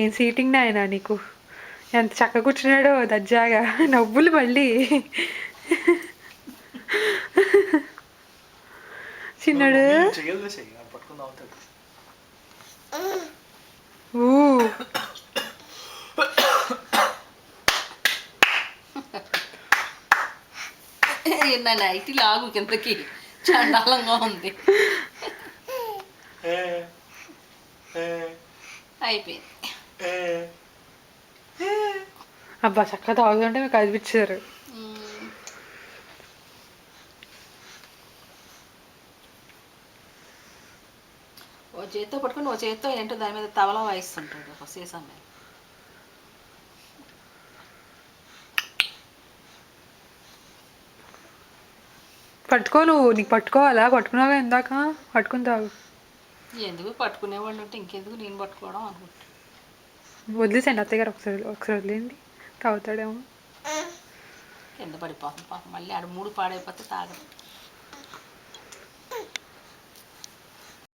ఏం సీటింగ్ నాయనా నీకు, ఎంత చక్కగా కూర్చున్నాడో దర్జాగా. నవ్వులు మళ్ళీ. చిన్నాడు నా నైటీ లాగు కిందకి చండాలంగా ఉంది. అయిపోయింది. అబ్బా చక్కగా తాగుతుంటే మీకు కనిపించారు. ఓ చేత్తో పట్టుకుని ఓ చేత్తో ఏంటో దాని మీద తవలా వాయిస్తుంటాడు ఒక సీసా మీద. పట్టుకో, నువ్వు నీకు పట్టుకోవాలా? పట్టుకున్నావా ఇందాక? పట్టుకుని తాగు. ఎందుకు పట్టుకునేవాడిని ఉంటే ఇంకెందుకు నేను పట్టుకోవడం అనుకుంటా. వదిలేసండి అత్తయ్య గారు, ఒకసారి వదిలేండి, తాగుతాడేమో. కింద పడిపోతుంది పాపం, మళ్ళీ ఆడ మూడు పాడైపోతే తాగదు.